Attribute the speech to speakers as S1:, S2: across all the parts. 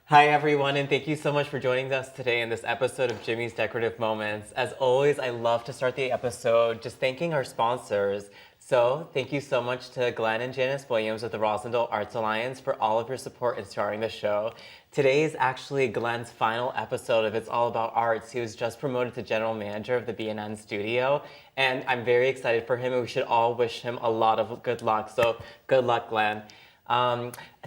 S1: Hi, everyone, and thank you so much for joining us today in this episode of Jimmy's Decorative Moments. As always, I love to start the episode just thanking our sponsors. So, thank you so much to Glenn and Janice Williams of the Rosendale Arts Alliance for all of your support in starring the show. Today is actually Glenn's final episode of It's All About Arts. He was just promoted to general manager of the B&N studio, and I'm very excited for him, and we should all wish him a lot of good luck. So, good luck, Glenn.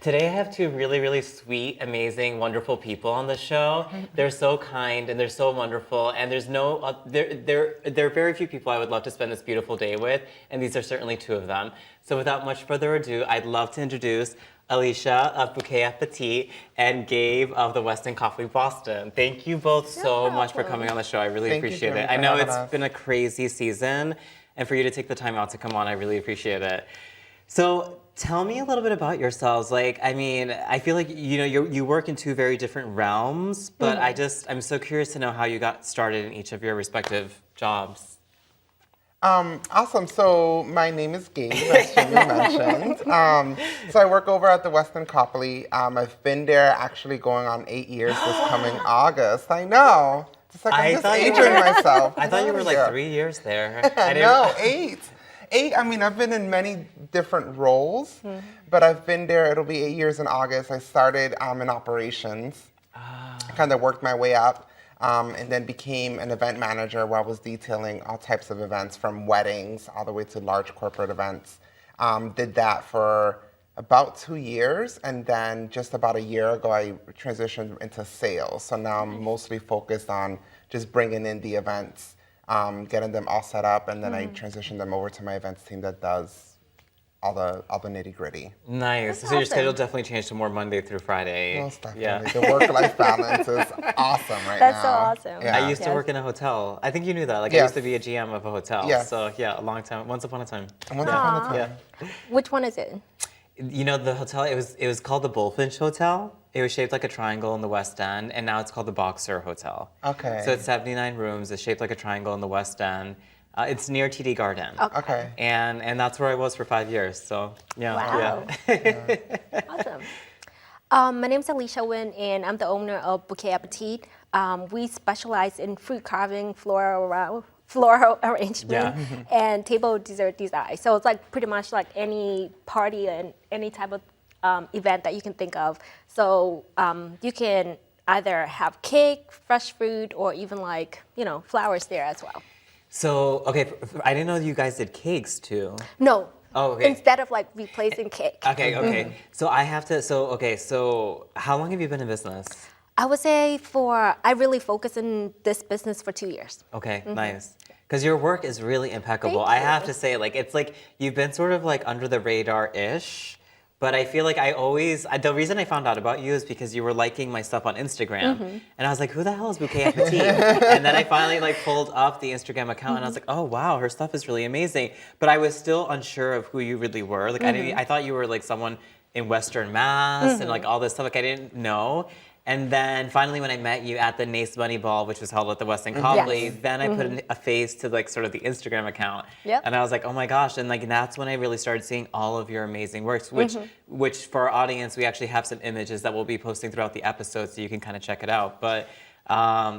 S1: Today I have two really, really sweet, amazing, wonderful people on the show. They're so kind and they're so wonderful, and there's no, there are very few people I would love to spend this beautiful day with, and these are certainly two of them. So without much further ado, I'd love to introduce Alecia of Bouquet Appetit and Gabe of the Weston Coffee Boston. Thank you both so much for coming on the show. I really appreciate it. I know it's been a crazy season, and for you to take the time out to come on, I really appreciate it. So tell me a little bit about yourselves. I feel like, you work in two very different realms, but I'm so curious to know how you got started in each of your respective jobs.
S2: Awesome. So my name is Gabe, as Jimmy mentioned. So I work over at the Weston Copley. I've been there actually going on 8 years this coming August. I know. It's like I'm just aging myself.
S1: I thought you were like 3 years there.
S2: No, 8. I've been in many different roles, but I've been there, it'll be 8 years in August. I started in operations, kind of worked my way up, and then became an event manager where I was detailing all types of events from weddings all the way to large corporate events. Did that for about 2 years, and then just about a year ago, I transitioned into sales. So now I'm mostly focused on just bringing in the events, getting them all set up, and then I transition them over to my events team that does all the nitty gritty.
S1: Nice. So your schedule definitely changed to more Monday through Friday.
S2: Most definitely. Yeah. The work-life balance is awesome right
S3: That's
S2: now.
S3: so awesome.
S2: Yeah.
S1: I used to work in a hotel. I think you knew that. I used to be a GM of a hotel.
S2: Yes.
S1: So yeah, a long time. Once upon a time.
S2: Once upon a time.
S1: Yeah.
S3: Which one is it?
S1: You know, the hotel, it was called the Bullfinch Hotel. It was shaped like a triangle in the West End, and now it's called the Boxer Hotel.
S2: Okay.
S1: So it's 79 rooms. It's shaped like a triangle in the West End. It's near TD Garden.
S2: Okay.
S1: And that's where I was for 5 years. So yeah.
S3: Wow.
S1: Yeah.
S3: Awesome. My name is Alecia Wynn, and I'm the owner of Bouquet Appetit. We specialize in fruit carving, floral arrangement, and table dessert design. So it's like pretty much like any party and any type of event that you can think of. So you can either have cake, fresh fruit, or even flowers there as well.
S1: So, okay, I didn't know you guys did cakes too.
S3: No.
S1: Oh, okay.
S3: Instead of replacing cake.
S1: Okay. So I have to, so how long have you been in business?
S3: I would say I really focus in this business for 2 years.
S1: Okay, nice. Because your work is really impeccable.
S3: Thank
S1: I have
S3: you.
S1: to say, it's like you've been sort of like under the radar-ish, but I feel like the reason I found out about you is because you were liking my stuff on Instagram. And I was like, who the hell is Bouquet Appetit? And then I finally pulled up the Instagram account and I was like, oh wow, her stuff is really amazing. But I was still unsure of who you really were. I thought you were someone in Western Mass and all this stuff. I didn't know. And then finally, when I met you at the Nace Bunny Ball, which was held at the Weston Copley, then I put a face to sort of the Instagram account.
S3: Yep.
S1: And I was like, oh my gosh. And that's when I really started seeing all of your amazing works, which for our audience, we actually have some images that we'll be posting throughout the episode so you can kind of check it out. But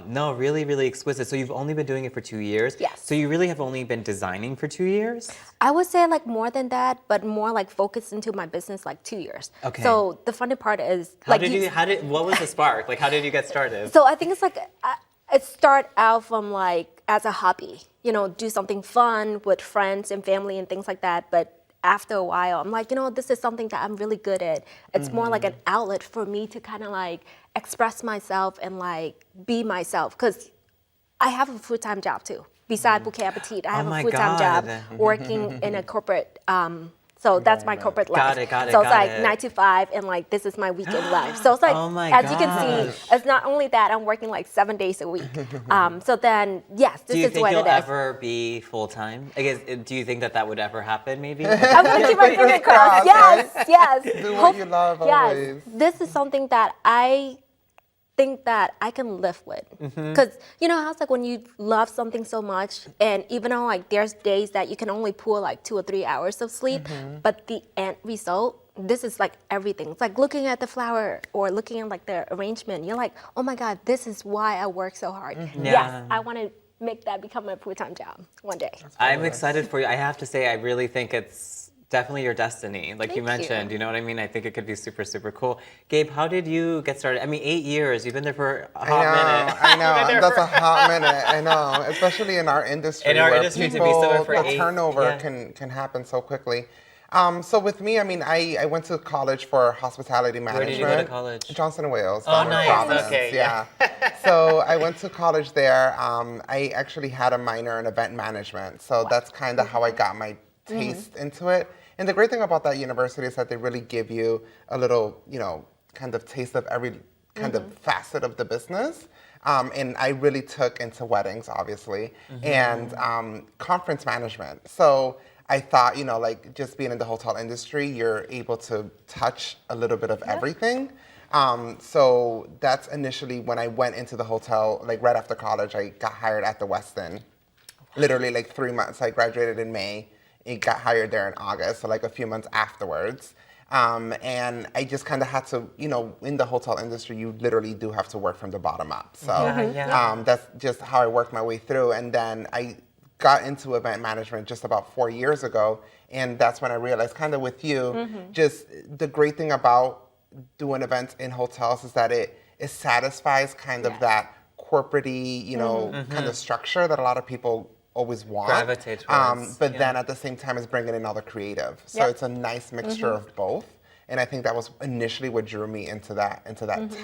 S1: no, really, really exquisite. So you've only been doing it for 2 years?
S3: Yes.
S1: So you really have only been designing for 2 years?
S3: I would say more than that, but more focused into my business 2 years.
S1: Okay.
S3: So the funny part is
S1: what was the spark? How did you get started?
S3: So I think it's it start out from as a hobby, do something fun with friends and family and things like that. But after a while, I'm this is something that I'm really good at. It's more like an outlet for me to kind of express myself and be myself. Because I have a full-time job too. Besides Bouquet Appetit, I have a full-time job working in a corporate. So that's my corporate life.
S1: Got it.
S3: So it's 9 to 5, and this is my weekend life. So it's as you can see, it's not only that I'm working 7 days a week. So then, yes, this is what it is.
S1: Do you think you'll ever be full-time? I guess, do you think that would ever happen, maybe?
S3: I'm going to keep my fingers crossed. Yes.
S2: Do what you love always.
S3: Yes, this is something that I think that I can live with. Because you know how it's when you love something so much, and even though there's days that you can only pull 2 or 3 hours of sleep, but the end result this is like everything. It's like looking at the flower or looking at like the arrangement. You're like, oh my God, this is why I work so hard.
S1: Yeah.
S3: Yes, I want to make that become my full-time job one day.
S1: I'm excited for you. I have to say, I really think it's definitely your destiny. Like you
S3: Thank
S1: mentioned,
S3: you.
S1: you know what I mean? I think it could be super, super cool. Gabe, how did you get started? I mean, 8 years, you've been there for a hot minute.
S2: I know. That's a hot minute. I know, especially in our industry.
S1: In our
S2: where
S1: industry, to be
S2: people,
S1: somewhere for
S2: the
S1: 8,
S2: turnover
S1: yeah.
S2: can happen so quickly. So with me, I mean, I went to college for hospitality management.
S1: Where did you go to college?
S2: Johnson and Wales.
S1: Oh,
S2: down in
S1: nice.
S2: Providence,
S1: Okay,
S2: yeah. So I went to college there. I actually had a minor in event management. So that's kind of how I got my taste into it. And the great thing about that university is that they really give you a little, kind of taste of every kind of facet of the business. And I really took into weddings, obviously, and conference management. So I thought, like just being in the hotel industry, you're able to touch a little bit of everything. So that's initially when I went into the hotel, like right after college, I got hired at the Westin. Literally like 3 months. I graduated in May. I got hired there in August, so like a few months afterwards. And I just kind of had to, in the hotel industry, you literally do have to work from the bottom up. So that's just how I worked my way through. And then I got into event management just about 4 years ago. And that's when I realized, kind of with you, just the great thing about doing events in hotels is that it satisfies kind of that corporate-y, kind of structure that a lot of people always want.
S1: Gravitate towards,
S2: but then at the same time is bringing in all the creative. So it's a nice mixture of both. And I think that was initially what drew me into that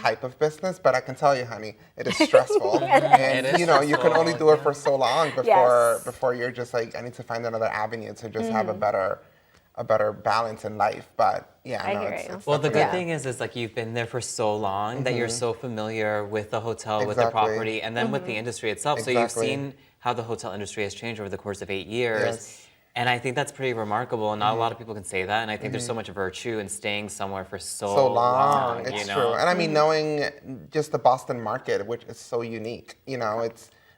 S2: type of business. But I can tell you, honey, it is stressful. And
S1: It is
S2: you can
S1: stressful,
S2: only do it for so long
S3: Yes.
S2: before you're just like, I need to find another avenue to just have a better balance in life. But yeah,
S3: I
S2: no,
S3: hear
S2: it's
S3: you.
S1: Well, the
S2: definitely-
S1: good thing is like you've been there for so long that you're so familiar with the hotel, with the
S2: Exactly.
S1: property, and then with the industry itself. So you've
S2: Exactly.
S1: seen how the hotel industry has changed over the course of 8 years.
S2: Yes.
S1: And I think that's pretty remarkable, and not a lot of people can say that. And I think there's so much virtue in staying somewhere for so long.
S2: It's
S1: you know?
S2: true. And I mean, knowing just the Boston market, which is so unique,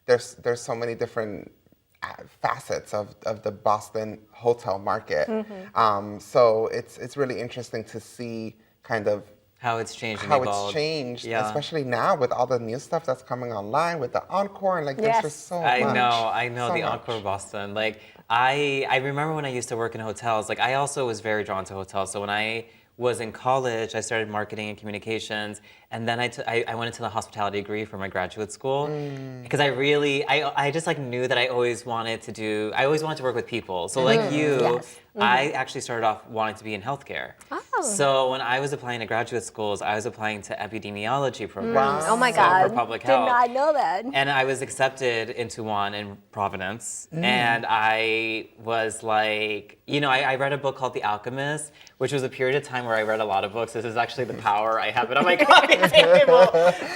S2: there's so many different facets of the Boston hotel market. So it's really interesting to see kind of
S1: How it's changed and
S2: how
S1: evolved.
S2: it's changed,
S1: Yeah.
S2: especially now with all the new stuff that's coming online with the Encore and like there's
S3: Yes.
S2: just so
S1: I
S2: much.
S1: know,
S2: So
S1: the
S2: much.
S1: Encore Boston. Like I remember when I used to work in hotels, like I also was very drawn to hotels. So when I was in college, I started marketing and communications, and then I went into the hospitality degree for my graduate school because I just like knew that I always wanted to work with people. So like you,
S3: Yes.
S1: I actually started off wanting to be in healthcare.
S3: Oh.
S1: So when I was applying to graduate schools, I was applying to epidemiology programs.
S3: Oh my
S1: so
S3: God.
S1: for public
S3: Did
S1: health.
S3: not know that.
S1: And I was accepted into one in Providence. And I was like, I read a book called The Alchemist, which was a period of time where I read a lot of books. This is actually the power. I have it on my coffee table.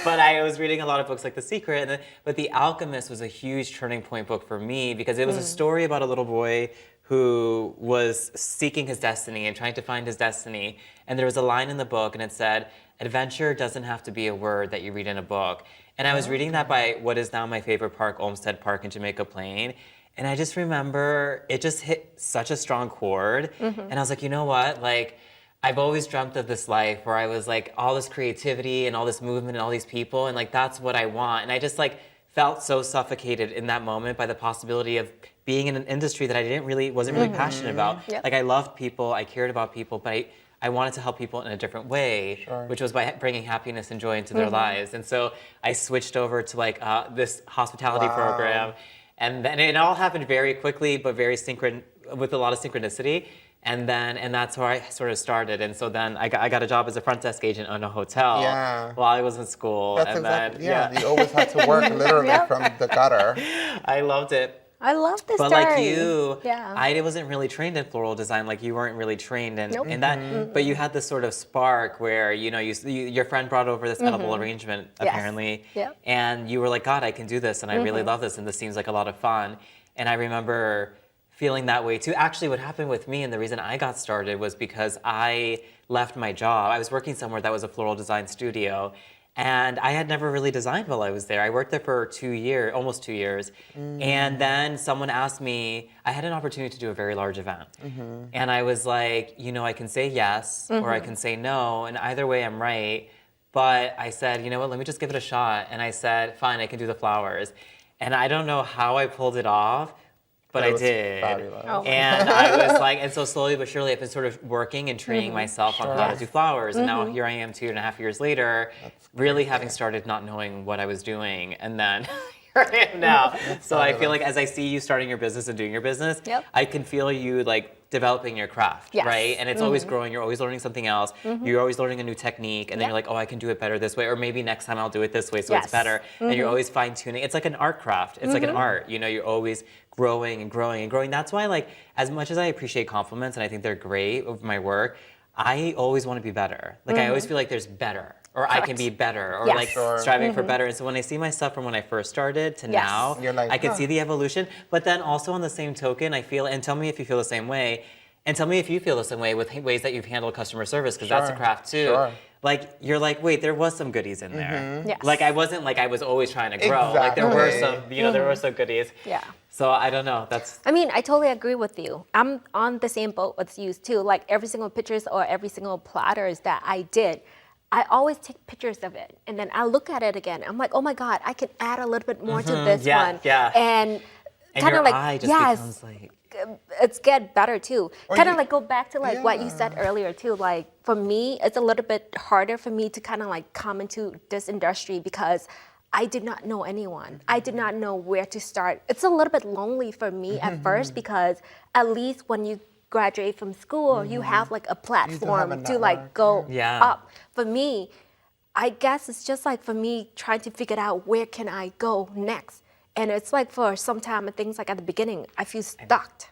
S1: But I was reading a lot of books like The Secret. But The Alchemist was a huge turning point book for me because it was a story about a little boy who was seeking his destiny and trying to find his destiny. And there was a line in the book and it said, adventure doesn't have to be a word that you read in a book. And I was reading that by what is now my favorite park, Olmsted Park in Jamaica Plain. And I just remember it just hit such a strong chord. And I was like, you know what? Like, I've always dreamt of this life where I was like all this creativity and all this movement and all these people. And like, that's what I want. And I just like felt so suffocated in that moment by the possibility of being in an industry that I wasn't really passionate about.
S3: Yep.
S1: Like I loved people, I cared about people, but I wanted to help people in a different way, which was by bringing happiness and joy into their lives. And so I switched over to like this hospitality program. And then it all happened very quickly, but with a lot of synchronicity. And that's where I sort of started. And so then I got a job as a front desk agent in a hotel while I was in school.
S2: That's
S1: and
S2: exactly,
S1: then,
S2: you always had to work literally
S3: Yep.
S2: from the gutter.
S1: I loved it.
S3: I love this
S1: But
S3: story.
S1: like you,
S3: Yeah.
S1: I wasn't really trained in floral design. Like you weren't really trained in,
S3: Nope.
S1: in that. But you had this sort of spark where your friend brought over this edible arrangement apparently,
S3: Yep.
S1: and you were like, God, I can do this, and I really love this, and this seems like a lot of fun. And I remember feeling that way too. Actually, what happened with me and the reason I got started was because I left my job. I was working somewhere that was a floral design studio. And I had never really designed while I was there. I worked there for almost 2 years. And then someone asked me, I had an opportunity to do a very large event. And I was like, I can say yes or I can say no. And either way, I'm right. But I said, you know what, let me just give it a shot. And I said, fine, I can do the flowers. And I don't know how I pulled it off, but I did.
S2: Fabulous.
S3: Oh.
S1: And I was like, and so slowly but surely I've been sort of working and training myself on how to do flowers. And now here I am 2.5 years later, really having started not knowing what I was doing. And then here I am now. So I feel like as I see you starting your business and doing your business, I can feel you like developing your craft, right? And it's always growing. You're always learning something else. You're always learning a new technique. And then you're like, oh, I can do it better this way. Or maybe next time I'll do it this way so it's better. And you're always fine tuning. It's like an art craft. It's like an art. You're always growing and growing and growing. That's why, like, as much as I appreciate compliments and I think they're great of my work, I always want to be better. Like, I always feel like there's better. Or I can be better, or like striving for better. And so when I see my stuff from when I first started to now,
S2: You're like,
S1: I can see the evolution. But then also on the same token, I feel, and tell me if you feel the same way, and tell me if you feel the same way with ways that you've handled customer service, because that's a craft too. Like, you're like, wait, there was some goodies in there.
S3: Yes.
S1: Like, I wasn't like I was always trying to grow. Like, there were some, there were some goodies.
S3: Yeah.
S1: So I don't know.
S3: I mean, I totally agree with you. I'm on the same boat with you too. Like every single pictures or every single platters that I did, I always take pictures of it, and then I look at it again. I'm like, oh my God, I can add a little bit more to this one.
S1: Yeah.
S3: And kind of like,
S1: eye just becomes like,
S3: it's get better too.
S2: Or
S3: Kind of
S2: you-
S3: like go back to like what you said earlier too. Like for me, it's a little bit harder for me to kind of like come into this industry because I did not know anyone. I did not know where to start. It's a little bit lonely for me at first because at least when you graduate from school, you have like a platform to like go up. For me, I guess it's just like for me trying to figure out where can I go next. And it's like for some time, and things like at the beginning, I feel stuck,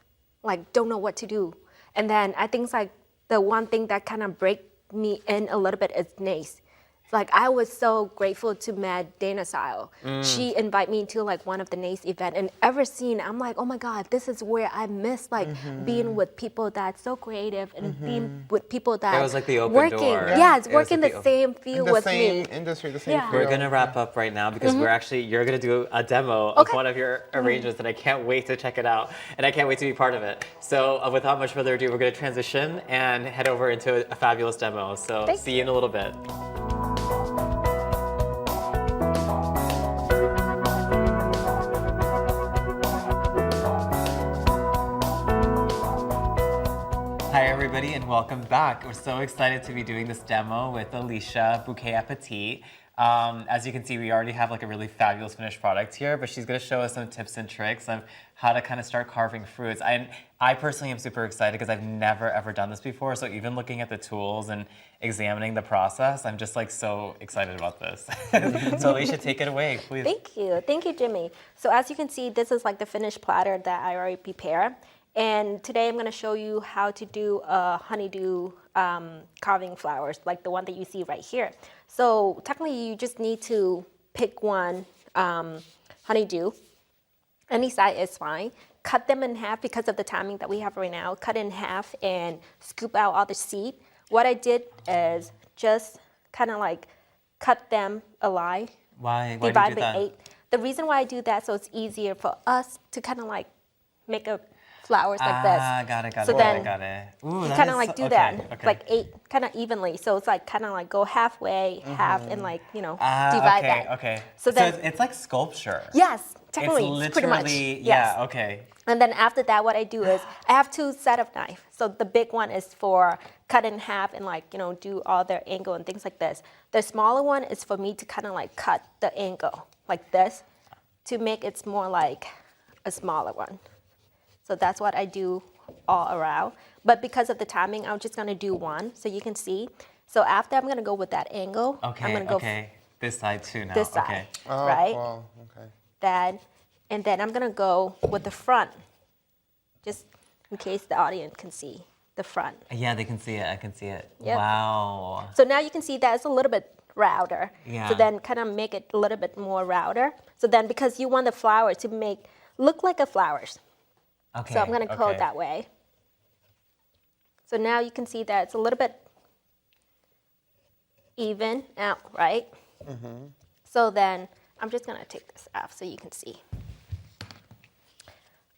S3: like don't know what to do. And then I think it's like the one thing that kind of break me in a little bit is Nace. Like I was so grateful to Mad Dana Style. She invited me to like one of the NACE event, and ever seen, I'm like, oh my God, this is where I miss like being with people that's so creative and being with people that
S1: was like the open
S3: working.
S1: door.
S3: Yeah, it's
S1: It was
S3: working
S1: like
S3: the
S1: the
S3: same field
S2: the
S3: with
S2: same
S3: me.
S2: industry, the same
S3: Yeah.
S1: we're
S2: field.
S1: gonna wrap up right now because you're gonna do a demo of one of your arrangements, and I can't wait to check it out, and I can't wait to be part of it. So without much further ado, we're gonna transition and head over into a fabulous demo. So see you in a little bit. Hi everybody and welcome back. We're so excited to be doing this demo with Alecia Bouquet Appetit. As you can see, we already have like a really fabulous finished product here, but she's gonna show us some tips and tricks of how to kind of start carving fruits. I personally am super excited because I've never ever done this before. So even looking at the tools and examining the process, I'm just like so excited about this. So Alecia, take it away, please.
S3: Thank you, Jimmy. So as you can see, this is like the finished platter that I already prepared. And today I'm going to show you how to do a honeydew carving flowers, like the one that you see right here. So technically you just need to pick one honeydew. Any size is fine. Cut them in half because of the timing that we have right now. Cut in half and scoop out all the seed. What I did is just kind of like cut them alive.
S1: Why do you
S3: Divide
S1: do
S3: the
S1: that?
S3: 8. The reason why I do that so it's easier for us to kind of like make a flowers like this.
S1: Got it.
S3: So then
S1: Got it. Ooh,
S3: you
S1: that
S3: kind of
S1: is
S3: like do
S1: okay,
S3: that,
S1: okay.
S3: like 8, kind of evenly. So it's like kind of like go halfway, half, and like divide that.
S1: Okay.
S3: So then
S1: it's like sculpture.
S3: yes, technically,
S1: It's
S3: it's pretty much.
S1: literally
S3: Yes.
S1: yeah. Okay.
S3: And then after that, what I do is I have 2 set of knife. So the big one is for cut in half and like do all their angle and things like this. The smaller one is for me to kind of like cut the angle like this to make it more like a smaller one. So that's what I do all around. But because of the timing, I'm just gonna do one so you can see. So after I'm gonna go with that angle.
S1: Okay.
S3: I'm gonna go
S1: This side too now.
S3: this side,
S1: Okay.
S2: Oh,
S3: right?
S2: wow. Okay.
S3: That, and then I'm gonna go with the front, just in case the audience can see the front.
S1: Yeah, they can see it. I can see it.
S3: Yep.
S1: Wow.
S3: So now you can see that it's a little bit rounder.
S1: Yeah.
S3: So then kind of make it a little bit more rounder. So then because you want the flower to look like a flowers.
S1: Okay.
S3: So I'm gonna go that way. So now you can see that it's a little bit even out, right? So then I'm just gonna take this off so you can see.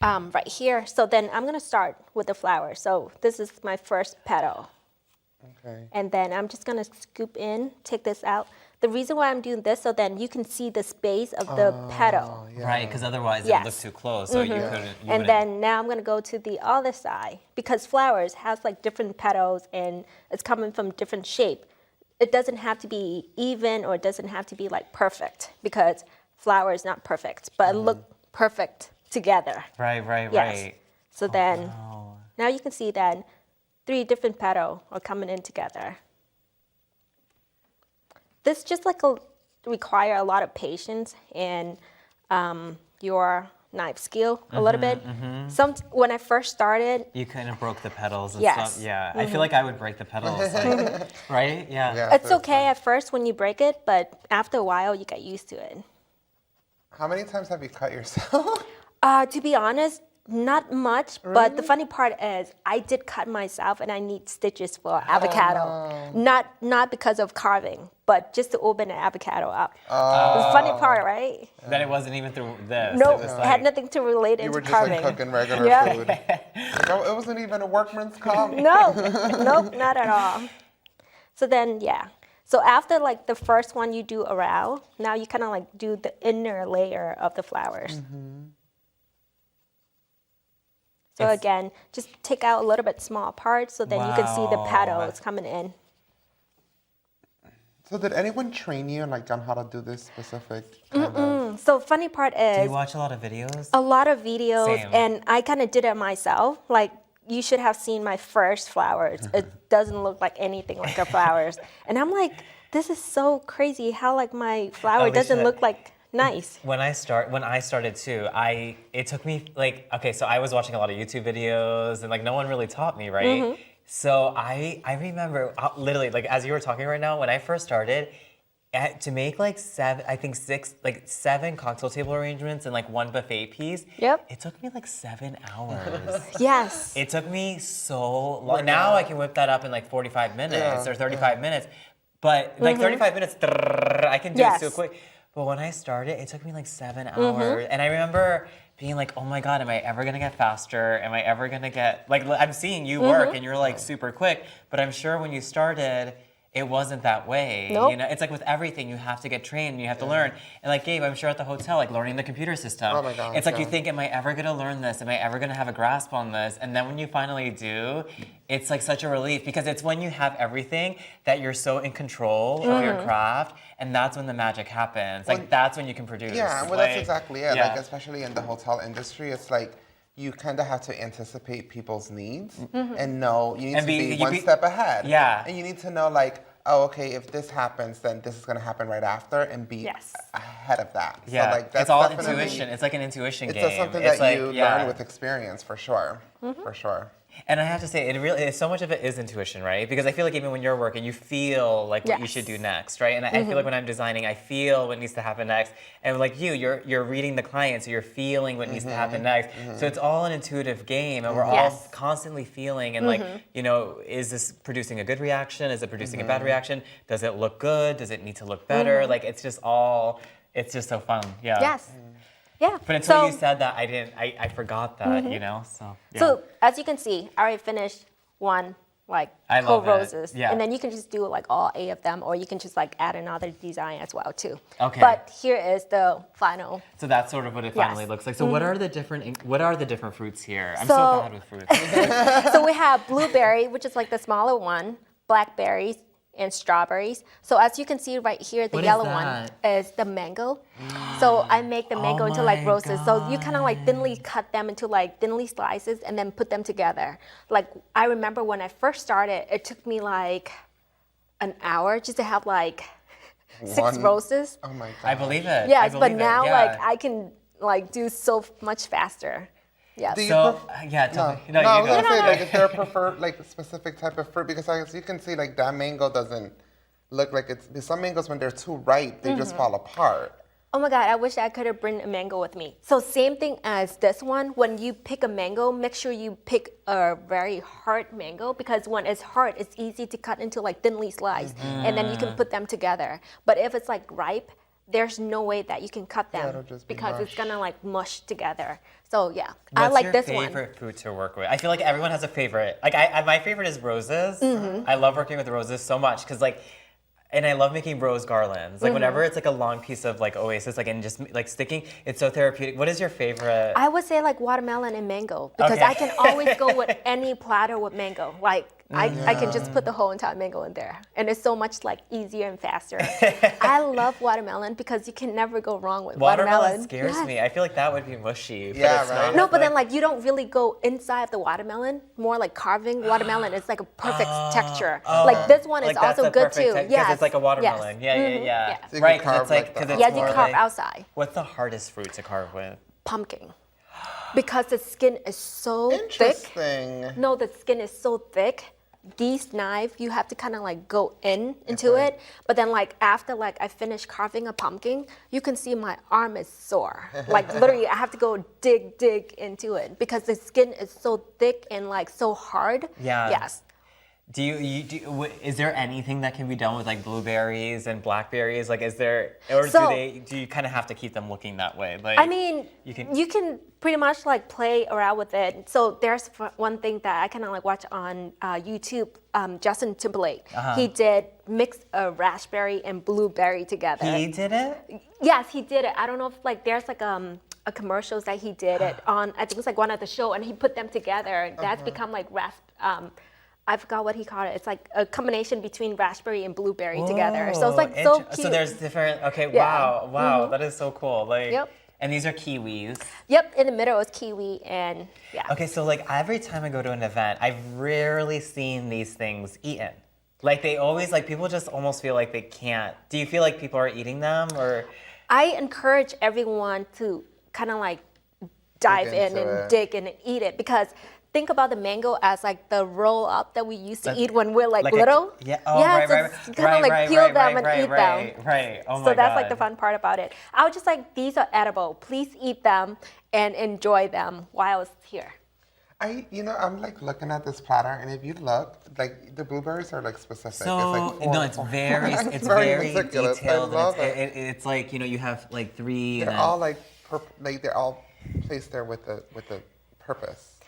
S3: Right here. So then I'm gonna start with the flower. So this is my first petal.
S2: Okay.
S3: And then I'm just gonna scoop in, take this out. The reason why I'm doing this, so then you can see the space of the petal.
S2: Yeah.
S1: Right, because otherwise it
S3: Yes.
S1: would look too close, so you couldn't. You
S3: And
S1: wouldn't-
S3: then now I'm gonna go to the other side because flowers has like different petals and it's coming from different shape. It doesn't have to be even or it doesn't have to be like perfect because flower is not perfect, but it look perfect together.
S1: Right,
S3: Yes.
S1: right.
S3: So then
S1: Wow.
S3: now you can see that 3 different petals are coming in together. This just like require a lot of patience and your knife skill a little bit. When I first started,
S1: You kind of broke the petals and
S3: Yes.
S1: stuff. Yeah, I feel like I would break the petals. Like, right? Yeah.
S2: Yeah.
S3: it's okay at first when you break it, but after a while you get used to it.
S2: How many times have you cut yourself?
S3: To be honest, not much, but the funny part is I did cut myself and I need stitches for avocado. Not because of carving, but just to open an avocado up. The funny part, right?
S1: That it wasn't even through this.
S3: No,
S1: It was
S3: it
S1: like,
S3: had nothing to relate
S2: You
S3: into
S2: were just
S3: carving.
S2: like cooking regular
S3: Yeah.
S2: food. Like, oh, it wasn't even a workman's comp.
S3: No, nope, not at all. So then, yeah. So after like the first one you do around, now you kind of like do the inner layer of the flowers. So
S1: It's-
S3: again, just take out a little bit small parts so then you can see the
S1: Wow.
S3: petals coming in.
S2: So did anyone train you like on how to do this specific kind of?
S3: So funny part
S1: Do
S3: is
S1: you watch a lot of videos?
S3: a lot of videos
S1: Same.
S3: and I kind of did it myself. Like you should have seen my first flowers. It doesn't look like anything like the flowers. And I'm like, this is so crazy how like my flower doesn't
S1: Alecia,
S3: look like nice.
S1: When I started too, it took me like, okay, so I was watching a lot of YouTube videos and like no one really taught me, right? So I remember literally like as you were talking right now, when I first started, to make like 7 cocktail table arrangements and like 1 buffet piece,
S3: Yep.
S1: it took me like 7 hours.
S3: Yes.
S1: It took me so long. Now I can whip that up in like 45 minutes or 35 minutes. But like 35 minutes, I can do it so
S3: Yes.
S1: quick. But when I started, it took me like 7 hours. And I remember being like, oh my God, am I ever gonna get faster? Am I ever gonna get, like, I'm seeing you work and you're like super quick. But I'm sure when you started, it wasn't that way.
S3: Nope.
S1: You know, it's like with everything, you have to get trained and you have to learn. And like Gabe, I'm sure at the hotel, like learning the computer system.
S2: Oh my gosh,
S1: It's like you
S2: yeah.
S1: think, am I ever gonna learn this? Am I ever gonna have a grasp on this? And then when you finally do, it's like such a relief because it's when you have everything that you're so in control of your craft, and that's when the magic happens. Like that's when you can produce.
S2: Yeah, well,
S1: Like,
S2: that's exactly it.
S1: yeah.
S2: Like, especially in the hotel industry, it's like you kind of have to anticipate people's needs and know you need
S1: And
S2: to
S1: be-
S2: be
S1: you
S2: one
S1: be-
S2: step ahead.
S1: Yeah.
S2: And you need to know, like, oh, okay, if this happens, then this is going to happen right after and be
S3: Yes.
S2: ahead of that.
S1: Yeah,
S2: So, like, that's
S1: it's all
S2: definitely-
S1: intuition. It's like an intuition
S2: It's
S1: game.
S2: just something
S1: It's
S2: that
S1: like,
S2: you
S1: yeah.
S2: learn with experience, for sure. For sure.
S1: And I have to say, so much of it is intuition, right? Because I feel like even when you're working, you feel like what you should do
S3: Yes.
S1: next, right? And I feel like when I'm designing, I feel what needs to happen next. And like you're reading the client, so you're feeling what needs to happen next. So it's all an intuitive game, and we're all
S3: Yes.
S1: constantly feeling and like, you know, is this producing a good reaction? Is it producing a bad reaction? Does it look good? Does it need to look better? Like it's just so fun. Yeah.
S3: Yes. Yeah.
S1: But until
S3: so,
S1: you said that, I forgot that, you know? So, yeah.
S3: So as you can see, I already finished one like
S1: I
S3: whole
S1: love it.
S3: roses.
S1: Yeah.
S3: And then you can just do like all 8 of them, or you can just like add another design as well too.
S1: Okay.
S3: But here is the final.
S1: So that's sort of what it
S3: Yes.
S1: finally looks like. So what are the different fruits here? I'm
S3: So-
S1: so bad with fruits.
S3: So we have blueberry, which is like the smaller one, blackberries, and strawberries. So as you can see right here, the
S1: What is
S3: yellow
S1: that?
S3: one is the mango. So I make the mango into like
S1: my
S3: roses. So you kind of like thinly cut them into like thinly slices and then put them together. Like I remember when I first started, it took me like an hour just to have like 6
S2: One-
S3: roses.
S2: Oh my God.
S1: I believe it. I
S3: Yes, but
S1: believe it,
S3: now
S1: yeah.
S3: like I can like do so much faster. Yes.
S2: Do you
S1: So
S2: pref-
S1: yeah, tell me.
S2: No, I was
S1: you
S2: gonna
S1: go.
S2: say, like, is there a preferred, like, specific type of fruit? Because as you can see, like, that mango doesn't look like it's. Some mangoes, when they're too ripe, they just fall apart.
S3: Oh my God, I wish I could have bring a mango with me. So same thing as this one, when you pick a mango, make sure you pick a very hard mango because when it's hard, it's easy to cut into like thinly sliced and then you can put them together. But if it's like ripe, there's no way that you can cut them
S2: it'll just be
S3: because it's
S2: mush.
S3: gonna like mush together. So yeah, I
S1: What's
S3: like
S1: your
S3: this one.
S1: favorite fruit to work with? I feel like everyone has a favorite. Like my favorite is roses.
S3: Mm-hmm.
S1: I love working with roses so much because like, and I love making rose garlands. Like
S3: Mm-hmm.
S1: whenever it's like a long piece of like oasis, like and just like sticking, it's so therapeutic. What is your favorite?
S3: I would say like watermelon and mango because
S1: Okay.
S3: I can always go with any platter with mango. Like I can just put the whole entire mango in there and it's so much like easier and faster. I love watermelon because you can never go wrong with
S1: Watermelon scares
S3: Yes.
S1: me. I feel like that would be mushy. But
S2: Yeah,
S1: it's
S2: right?
S1: Not,
S3: No, but then like you don't really go inside the watermelon, more like carving watermelon. It's like a perfect texture. Like this one is
S1: like that's
S3: also
S1: the
S3: good
S1: perfect
S3: too.
S1: Because
S3: Yes.
S1: it's like a watermelon.
S3: Yes.
S1: Yeah.
S3: Yeah.
S2: So you can
S1: Right, 'cause
S2: carve
S1: it's like
S2: like the
S1: because it's
S3: Yeah, you
S1: more
S3: carve
S1: like,
S3: outside.
S1: What's the hardest fruit to carve with?
S3: Pumpkin. Because the skin is so thick.
S2: Interesting.
S3: No, the skin is so thick. These knife, you have to kind of like go into it. But then like after like I finish carving a pumpkin, you can see my arm is sore. Like literally I have to go dig into it because the skin is so thick and like so hard.
S1: Yeah.
S3: Yes.
S1: Is there anything that can be done with like blueberries and blackberries? Like, is there, or
S3: So-
S1: do you kind of have to keep them looking that way? Like,
S3: I mean,
S1: you
S3: you
S1: can-
S3: can pretty much like play around with it. So there's one thing that I kind of like watch on YouTube. Justin Timberlake, he did mix a raspberry and blueberry together.
S1: He did it?
S3: Yes, he did it. I don't know if like there's like a commercials that he did it on. I think it's like one of the show, and he put them together, and that's become like I forgot what he called it. It's like a combination between raspberry and blueberry together. So it's like so cute.
S1: So there's different, okay,
S3: Yeah.
S1: wow, that is so cool. Like,
S3: Yep.
S1: And these are kiwis.
S3: Yep, in the middle is kiwi and yeah.
S1: Okay, so like every time I go to an event, I've rarely seen these things eaten. Like they always, like people just almost feel like they can't. Do you feel like people are eating them or?
S3: I encourage everyone to kind of like dive in
S2: into
S3: and
S2: it.
S3: dig in and eat it because think about the mango as like the roll up that we used to
S1: Like-
S3: eat when we're like
S1: Like a-
S3: little.
S1: yeah, oh,
S3: yes,
S1: right.
S3: it's kind of like peel them and eat them.
S1: Right. Oh my
S3: So that's like
S1: God.
S3: the fun part about it. I was just like, these are edible. Please eat them and enjoy them while it's here.
S2: I'm like looking at this platter, and if you look, like the blueberries are like specific.
S1: So
S2: it's like
S1: no, it's very, it's
S2: very
S1: very
S2: meticulous. I
S1: detailed.
S2: love
S1: and
S2: it.
S1: it's like you have like three.
S2: They're
S1: and
S2: all like they're all placed there with the purpose.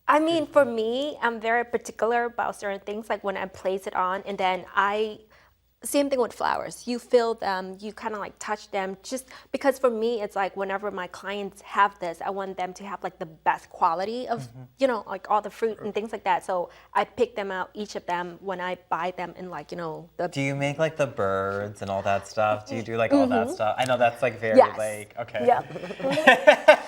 S3: I mean, for me, I'm very particular about certain things, like when I place it on, and then same thing with flowers. You feel them, you kind of like touch them, just because for me, it's like whenever my clients have this, I want them to have like the best quality of, like all the fruit and things like that. So I pick them out, each of them, when I buy them in like, the
S1: Do you make like the birds and all that stuff? Do you do like all that stuff? I know that's like very
S3: Yes.
S1: like okay.
S3: Yeah.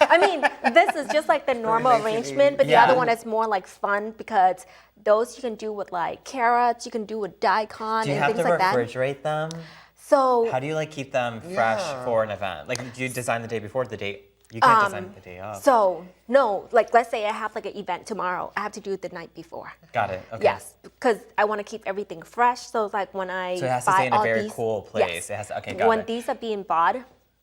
S3: I mean, this is just like the normal
S2: 1980s.
S3: arrangement, but the
S1: Yeah.
S3: other one is more like fun because those you can do with like carrots, you can do with daikon
S1: Do you
S3: and
S1: have
S3: things
S1: to
S3: like that.
S1: refrigerate them?
S3: So
S1: How do you like keep them fresh
S2: Yeah.
S1: for an event? Like do you design the day before the date? You can't design the day of.
S3: So no, like let's say I have like an event tomorrow, I have to do it the night before.
S1: Got it. Okay.
S3: Yes, because I want to keep everything fresh. So it's like when I
S1: So it has to
S3: buy
S1: stay in a
S3: all
S1: very
S3: these,
S1: cool place.
S3: Yes.
S1: It has to, okay, got
S3: when
S1: it.
S3: these are being bought,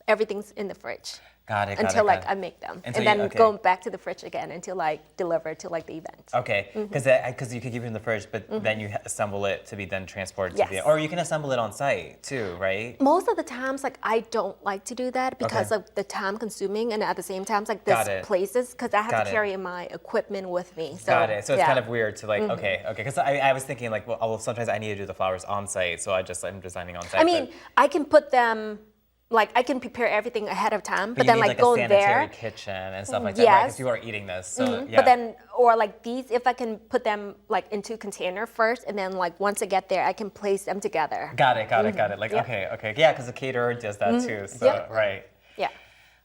S3: everything's in the fridge.
S1: Got it.
S3: Until
S1: got
S3: like
S1: it.
S3: I make them,
S1: Until
S3: and then
S1: okay.
S3: go back to the fridge again until I deliver to like the event.
S1: Okay, because you could keep it in the fridge, but then you assemble it to be then transported to the,
S3: Yes.
S1: or you can assemble it on site too, right?
S3: Most of the times, like I don't like to do that because
S1: Okay.
S3: of the time consuming, and at the same time, like
S1: Got
S3: this
S1: it.
S3: places because I have
S1: Got
S3: to
S1: it.
S3: carry my equipment with me. So,
S1: Got it. So it's
S3: yeah.
S1: kind of weird to like, okay, because I was thinking like, well, sometimes I need to do the flowers on site, so I'm designing on site.
S3: I mean, I can put them, like I can prepare everything ahead of time, but
S1: you
S3: then
S1: need,
S3: like
S1: a
S3: go
S1: sanitary
S3: there.
S1: kitchen and stuff like that, right? Because
S3: Yes.
S1: people are eating this, so yeah.
S3: But then, or like these, if I can put them like into container first, and then like once I get there, I can place them together.
S1: Got it. Like,
S3: Yep.
S1: okay, yeah, because the caterer does that too, so
S3: Yep.
S1: right.
S3: Yeah.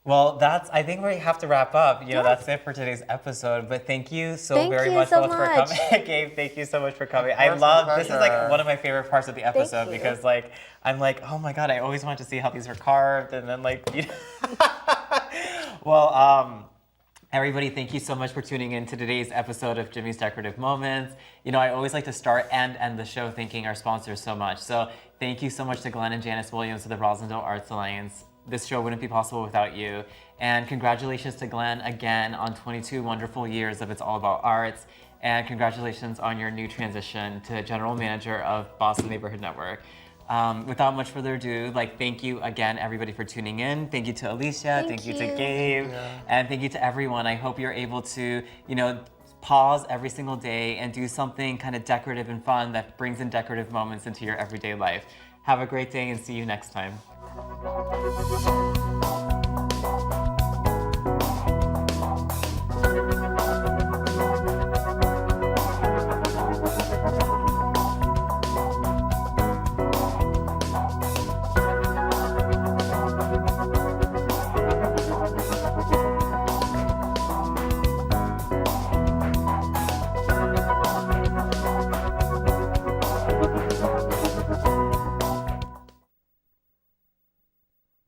S1: Well, I think we have to wrap up. That's it for today's episode. But thank you so
S3: Thank
S1: very
S3: you
S1: much,
S3: so
S1: both for
S3: much.
S1: coming. Gabe, thank you so much for coming. I
S2: course,
S1: love
S2: my
S1: this is like
S2: pleasure.
S1: one of my favorite parts of the episode
S3: you.
S1: because like I'm like, oh my god, I always wanted to see how these are carved, and then like, well, everybody, thank you so much for tuning in to today's episode of Jimmy's Decorative Moments. I always like to start and end the show thanking our sponsors so much. So thank you so much to Glenn and Janice Williams of the Rosendale Arts Alliance. this show wouldn't be possible without you. And congratulations to Glenn again on 22 wonderful years of It's All About Arts. And congratulations on your new transition to General Manager of Boston Neighborhood Network. Without much further ado, thank you again, everybody, for tuning in. Thank you to Alecia, thank you to Gabe, and thank you to everyone. I hope you're able to, pause every single day and do something kind of decorative and fun that brings in decorative moments into your everyday life. Have a great day and see you next time.